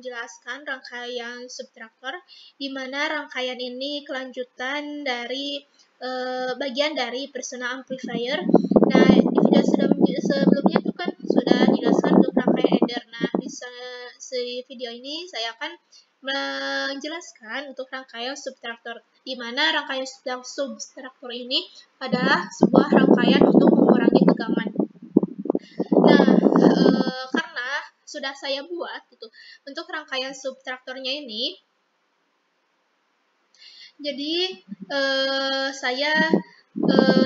menjelaskan rangkaian subtraktor, di mana rangkaian ini kelanjutan dari bagian dari personal amplifier. Nah, di video sebelumnya itu kan sudah dijelaskan untuk rangkaian adder. Nah, di video ini saya akan menjelaskan untuk rangkaian subtraktor, di mana rangkaian subtraktor ini adalah sebuah rangkaian untuk mengurangi tegangan. Nah, karena sudah saya buat gitu untuk rangkaian subtraktornya ini, jadi saya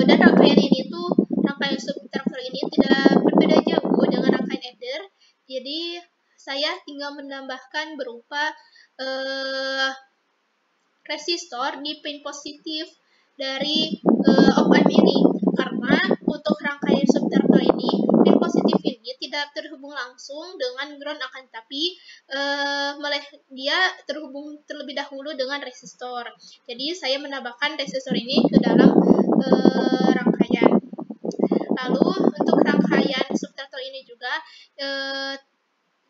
dan rangkaian ini tuh, rangkaian subtraktor ini tidak berbeda jauh dengan rangkaian adder. Jadi saya tinggal menambahkan berupa resistor di pin positif dari op-amp ini, karena untuk rangkaian subtraktor ini pin positif ini tidak terhubung langsung dengan ground, akan tapi dia terhubung terlebih dahulu dengan resistor. Jadi saya menambahkan resistor ini ke dalam rangkaian. Lalu untuk rangkaian subtraktor ini juga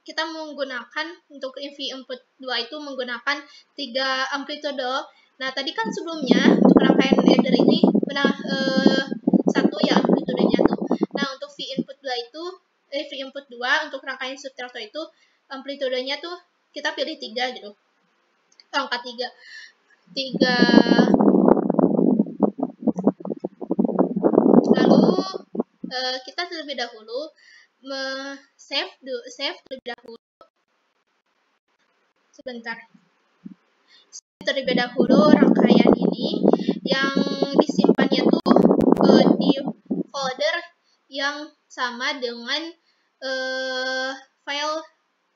kita menggunakan untuk V input 2 itu menggunakan 3 amplitude. Nah, tadi kan sebelumnya untuk rangkaian adder ini satu ya amplitudenya tuh. Nah, untuk V input 2 itu V input 2 untuk rangkaian subtraktor itu amplitudenya tuh kita pilih 3 gitu. Angka 3. Lalu kita terlebih dahulu save terlebih dahulu. Sebentar. Terlebih dahulu rangkaian ini yang disimpannya tuh di folder yang sama dengan file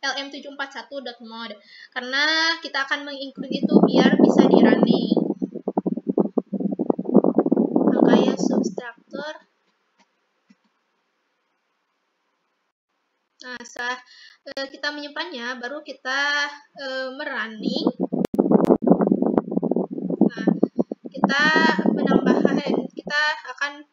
lm741.mod, karena kita akan menginclude itu biar bisa di running. Rangkaian subtraktor. Nah, setelah kita menyimpannya, baru kita merunning. Nah, kita akan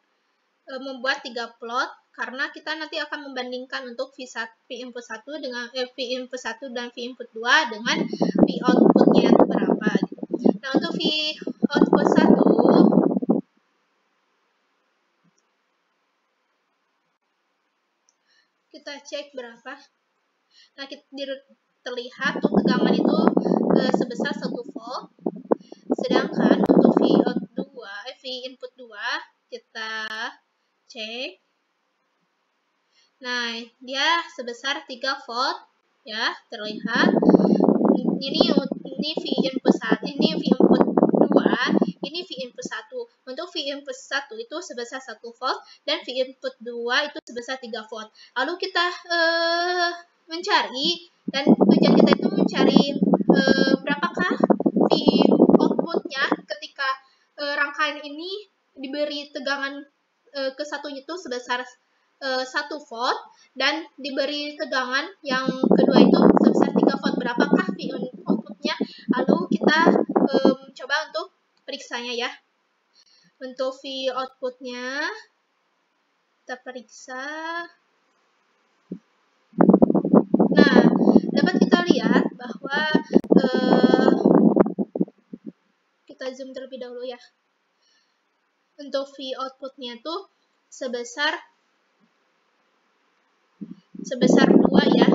membuat 3 plot, karena kita nanti akan membandingkan untuk V input 1 dengan V input 1 dan V input 2 dengan V outputnya itu berapa gitu. Nah, untuk V output 1 kita cek berapa. Nah, terlihat untuk tegangan itu sebesar 1 volt. Sedangkan untuk V input 2 kita cek. Nah, dia sebesar 3 volt ya, terlihat. Ini V input 1, ini V input 2, ini V input 1. Untuk V input 1 itu sebesar 1 volt dan V input 2 itu sebesar 3 volt. Lalu kita mencari, dan tujuan kita itu mencari berapakah V outputnya ketika rangkaian ini diberi tegangan kesatunya itu sebesar 1 volt dan diberi tegangan yang kedua itu sebesar 3 volt. Berapakah V outputnya? Lalu kita coba untuk periksanya ya. Untuk V outputnya kita periksa. Nah, dapat kita lihat bahwa kita zoom terlebih dahulu ya. Untuk V outputnya tuh sebesar 2 ya.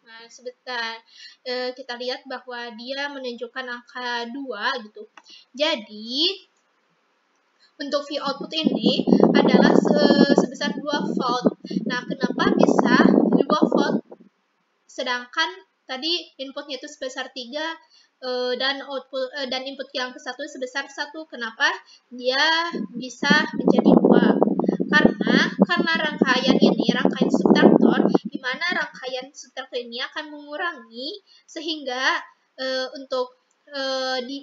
Nah, sebentar kita lihat bahwa dia menunjukkan angka 2 gitu. Jadi untuk V output ini adalah sebesar 2 volt. Nah, kenapa bisa 2 volt sedangkan tadi inputnya itu sebesar 3 dan input yang ke-1 sebesar 1. Kenapa dia bisa menjadi 2? Karena rangkaian subtraktor, di mana rangkaian subtraktor ini akan mengurangi, sehingga untuk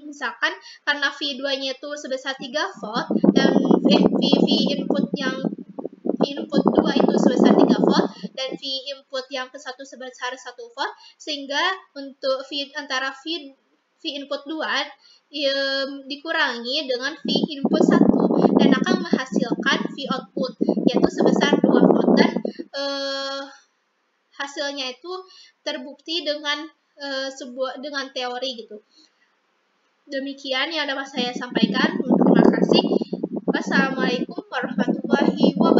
misalkan karena V2-nya itu sebesar 3 volt dan V input 2 itu sebesar 3 volt dan V input yang ke-1 sebesar 1 volt, sehingga untuk antara V input 2 dikurangi dengan V input 1 dan akan menghasilkan V output yaitu sebesar 2 volt. Dan hasilnya itu terbukti dengan dengan teori gitu. Demikian yang dapat saya sampaikan. Terima kasih. Wassalamualaikum warahmatullahi wabarakatuh.